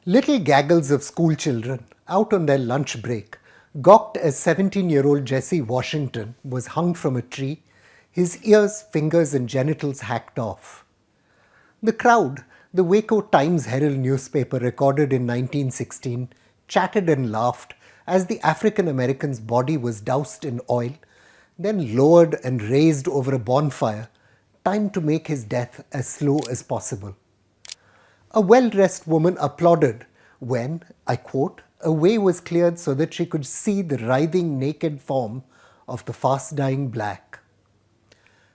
Little gaggles of school children, out on their lunch break, gawked as 17-year-old Jesse Washington was hung from a tree, his ears, fingers and genitals hacked off. The crowd, the Waco Times-Herald newspaper recorded in 1916, chatted and laughed as the African-American's body was doused in oil, then lowered and raised over a bonfire, timed to make his death as slow as possible. A well-dressed woman applauded when, I quote, a way was cleared so that she could see the writhing naked form of the fast-dying black.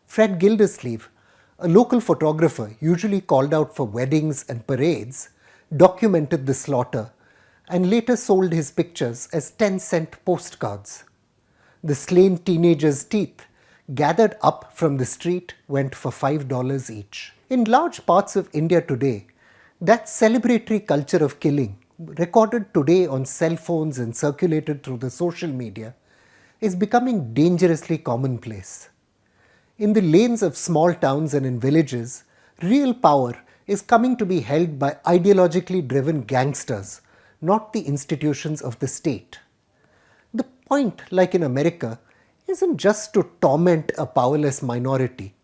Fred Gildersleeve, a local photographer usually called out for weddings and parades, documented the slaughter and later sold his pictures as 10-cent postcards. The slain teenagers' teeth, gathered up from the street, went for $5 each. In large parts of India today, that celebratory culture of killing, recorded today on cell phones and circulated through the social media, is becoming dangerously commonplace. In the lanes of small towns and in villages, real power is coming to be held by ideologically driven gangsters, not the institutions of the state. The point, like in America, isn't just to torment a powerless minority.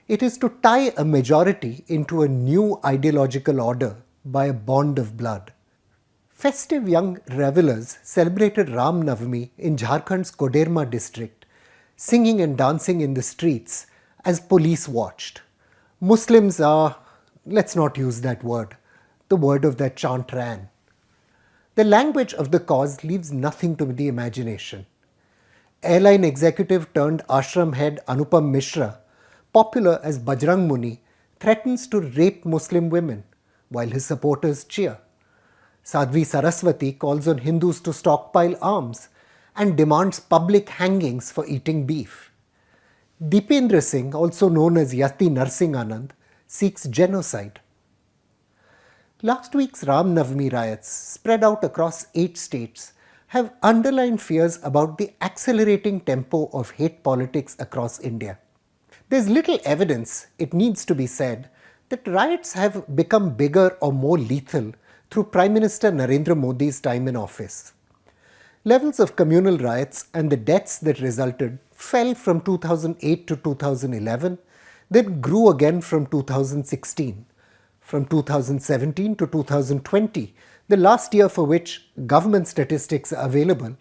It is to tie a majority into a new ideological order by a bond of blood. Festive young revelers celebrated Ram Navami in Jharkhand's Koderma district, singing and dancing in the streets as police watched. Muslims are, let's not use that word, the word of that chant ran. The language of the cause leaves nothing to the imagination. Airline executive turned ashram head Anupam Mishra, popular as Bajrang Muni, threatens to rape Muslim women, while his supporters cheer. Sadhvi Saraswati calls on Hindus to stockpile arms and demands public hangings for eating beef. Deependra Singh, also known as Yati Narsingh Anand, seeks genocide. Last week's Ram Navami riots, spread out across 8 states, have underlined fears about the accelerating tempo of hate politics across India. There's little evidence, it needs to be said, that riots have become bigger or more lethal through Prime Minister Narendra Modi's time in office. Levels of communal riots and the deaths that resulted fell from 2008 to 2011, then grew again from 2016. From 2017 to 2020, the last year for which government statistics are available,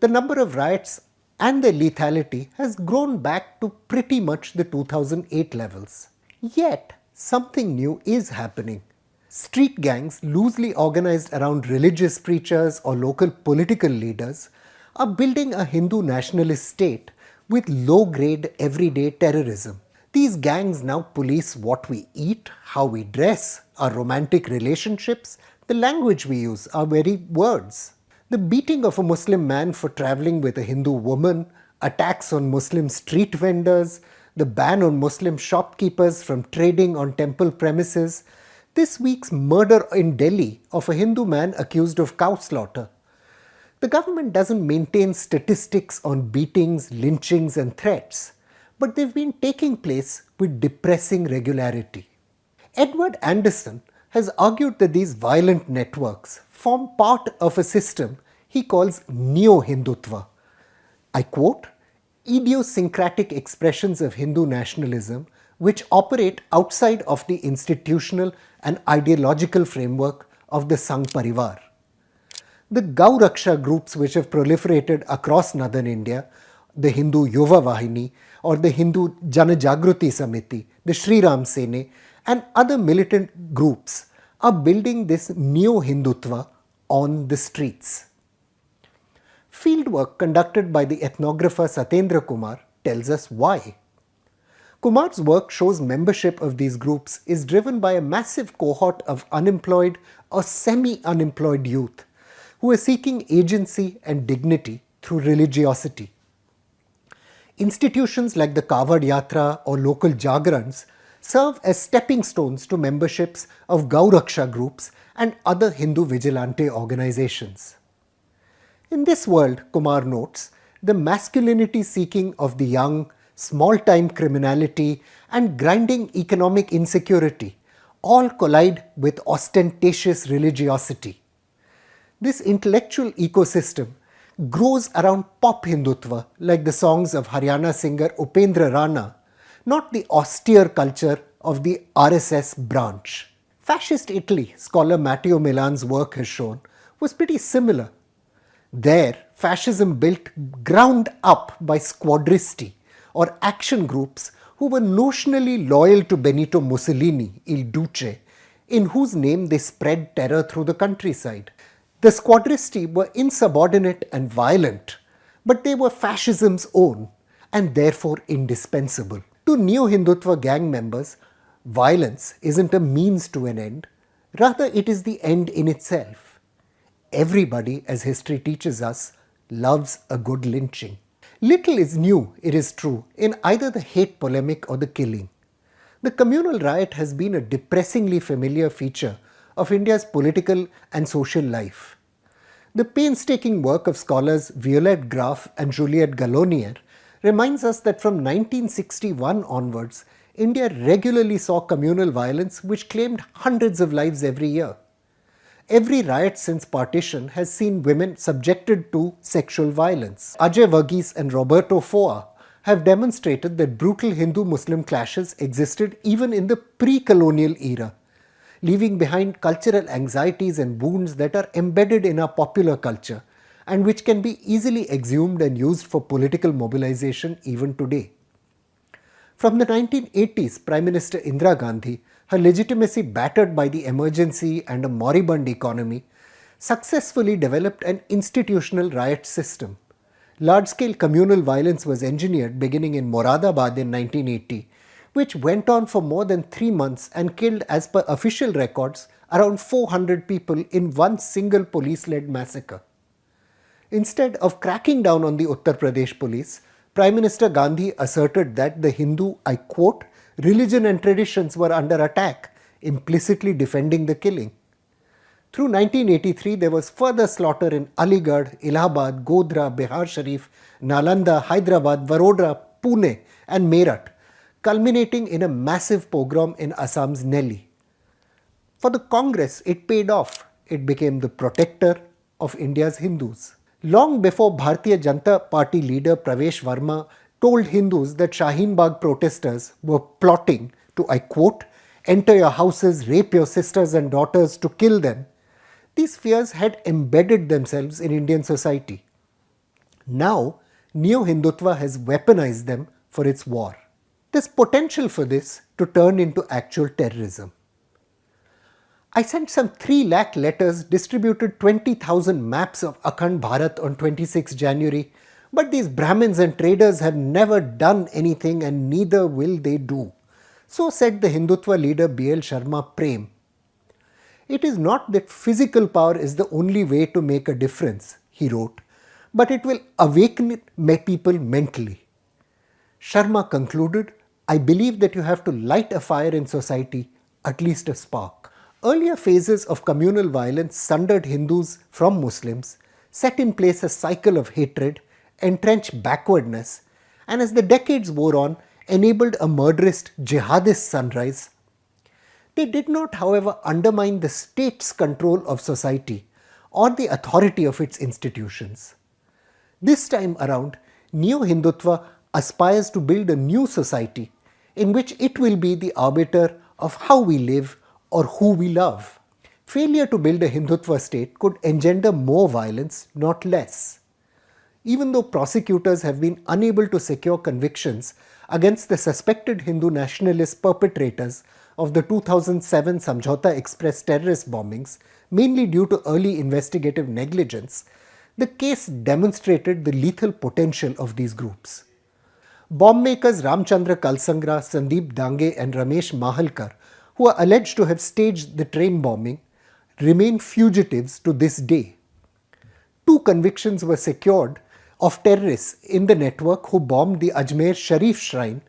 the number of riots and their lethality has grown back to pretty much the 2008 levels. Yet, something new is happening. Street gangs, loosely organized around religious preachers or local political leaders, are building a Hindu nationalist state with low-grade everyday terrorism. These gangs now police what we eat, how we dress, our romantic relationships, the language we use, our very words. The beating of a Muslim man for travelling with a Hindu woman, attacks on Muslim street vendors, the ban on Muslim shopkeepers from trading on temple premises, this week's murder in Delhi of a Hindu man accused of cow slaughter. The government doesn't maintain statistics on beatings, lynchings and threats, but they've been taking place with depressing regularity. Edward Anderson has argued that these violent networks form part of a system he calls neo-Hindutva. I quote, idiosyncratic expressions of Hindu nationalism which operate outside of the institutional and ideological framework of the Sangh Parivar. The Gau Raksha groups which have proliferated across northern India, the Hindu Yuva Vahini or the Hindu Jana Jagruti Samiti, the Sri Ram Sene and other militant groups are building this neo-Hindutva on the streets. Fieldwork conducted by the ethnographer Satyendra Kumar tells us why. Kumar's work shows membership of these groups is driven by a massive cohort of unemployed or semi-unemployed youth who are seeking agency and dignity through religiosity. Institutions like the Kavad Yatra or local Jagrans serve as stepping stones to memberships of Gauraksha groups and other Hindu vigilante organizations. In this world, Kumar notes, the masculinity seeking of the young, small-time criminality and grinding economic insecurity all collide with ostentatious religiosity. This intellectual ecosystem grows around pop Hindutva like the songs of Haryana singer Upendra Rana, not the austere culture of the RSS branch. Fascist Italy, scholar Matteo Milan's work has shown, was pretty similar. There, fascism built ground up by squadristi or action groups who were notionally loyal to Benito Mussolini, Il Duce, in whose name they spread terror through the countryside. The squadristi were insubordinate and violent, but they were fascism's own and therefore indispensable. To Neo-Hindutva gang members, violence isn't a means to an end, rather it is the end in itself. Everybody, as history teaches us, loves a good lynching. Little is new, it is true, in either the hate polemic or the killing. The communal riot has been a depressingly familiar feature of India's political and social life. The painstaking work of scholars Violette Graf and Juliette Gallonier reminds us that from 1961 onwards, India regularly saw communal violence which claimed hundreds of lives every year. Every riot since partition has seen women subjected to sexual violence. Ajay Varghese and Roberto Foa have demonstrated that brutal Hindu-Muslim clashes existed even in the pre-colonial era, leaving behind cultural anxieties and wounds that are embedded in our popular culture and which can be easily exhumed and used for political mobilization even today. From the 1980s, Prime Minister Indira Gandhi, her legitimacy battered by the emergency and a moribund economy, successfully developed an institutional riot system. Large-scale communal violence was engineered beginning in Moradabad in 1980, which went on for more than 3 months and killed, as per official records, around 400 people in one single police-led massacre. Instead of cracking down on the Uttar Pradesh police, Prime Minister Gandhi asserted that the Hindu, I quote, religion and traditions were under attack, implicitly defending the killing. Through 1983, there was further slaughter in Aligarh, Allahabad, Godhra, Bihar Sharif, Nalanda, Hyderabad, Vadodara, Pune and Meerut, culminating in a massive pogrom in Assam's Nellie. For the Congress, it paid off. It became the protector of India's Hindus. Long before Bharatiya Janata Party leader Pravesh Verma told Hindus that Shaheen Bagh protesters were plotting to, I quote, enter your houses, rape your sisters and daughters to kill them, these fears had embedded themselves in Indian society. Now, Neo-Hindutva has weaponized them for its war. There's potential for this to turn into actual terrorism. I sent some 3 lakh letters, distributed 20,000 maps of Akhand Bharat on 26 January, but these Brahmins and traders have never done anything and neither will they do. So said the Hindutva leader B.L. Sharma Prem. It is not that physical power is the only way to make a difference, he wrote, but it will awaken people mentally. Sharma concluded, I believe that you have to light a fire in society, at least a spark. Earlier phases of communal violence sundered Hindus from Muslims, set in place a cycle of hatred, entrenched backwardness, and as the decades wore on, enabled a murderous jihadist sunrise. They did not, however, undermine the state's control of society or the authority of its institutions. This time around, Neo-Hindutva aspires to build a new society in which it will be the arbiter of how we live or who we love. Failure to build a Hindutva state could engender more violence, not less. Even though prosecutors have been unable to secure convictions against the suspected Hindu nationalist perpetrators of the 2007 Samjhauta Express terrorist bombings, mainly due to early investigative negligence, the case demonstrated the lethal potential of these groups. Bomb makers Ramchandra Kalsangra, Sandeep Dange and Ramesh Mahalkar, who are alleged to have staged the train bombing, remain fugitives to this day. 2 convictions were secured of terrorists in the network who bombed the Ajmer Sharif shrine,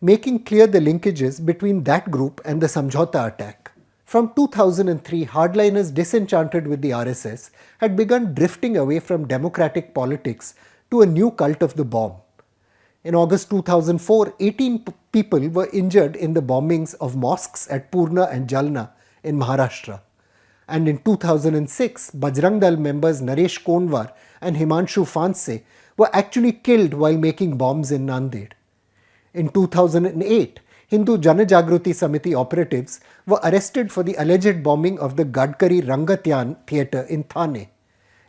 making clear the linkages between that group and the Samjhauta attack. From 2003, hardliners disenchanted with the RSS had begun drifting away from democratic politics to a new cult of the bomb. In August 2004, 18 people were injured in the bombings of mosques at Purna and Jalna in Maharashtra. And in 2006, Bajrang Dal members Naresh Konwar and Himanshu Fanse were actually killed while making bombs in Nanded. In 2008, Hindu Janajagruti Samiti operatives were arrested for the alleged bombing of the Gadkari Rangatyan theatre in Thane.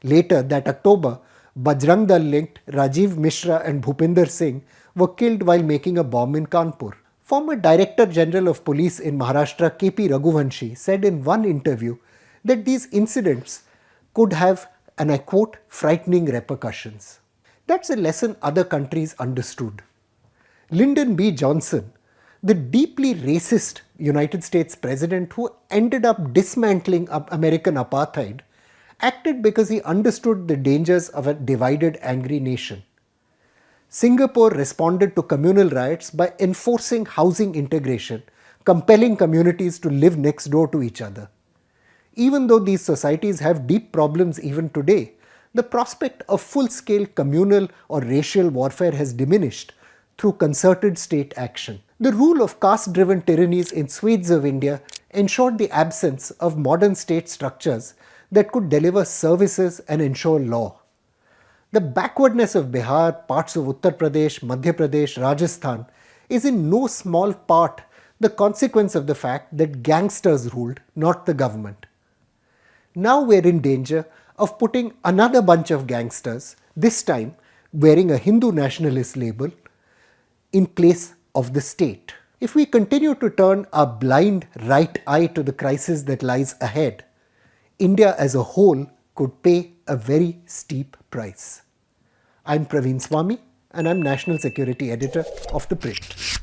Later that October, Bajrang Dal-linked Rajiv Mishra and Bhupinder Singh were killed while making a bomb in Kanpur. Former Director General of Police in Maharashtra KP Raghuvanshi said in one interview that these incidents could have, and I quote, frightening repercussions. That's a lesson other countries understood. Lyndon B. Johnson, the deeply racist United States president who ended up dismantling American apartheid, acted because he understood the dangers of a divided, angry nation. Singapore responded to communal riots by enforcing housing integration, compelling communities to live next door to each other. Even though these societies have deep problems even today, the prospect of full-scale communal or racial warfare has diminished through concerted state action. The rule of caste-driven tyrannies in swathes of India ensured the absence of modern state structures that could deliver services and ensure law. The backwardness of Bihar, parts of Uttar Pradesh, Madhya Pradesh, Rajasthan is in no small part the consequence of the fact that gangsters ruled, not the government. Now we're in danger of putting another bunch of gangsters, this time wearing a Hindu nationalist label, in place of the state. If we continue to turn our blind right eye to the crisis that lies ahead, India as a whole could pay a very steep price. I'm Praveen Swami and I'm National Security Editor of ThePrint.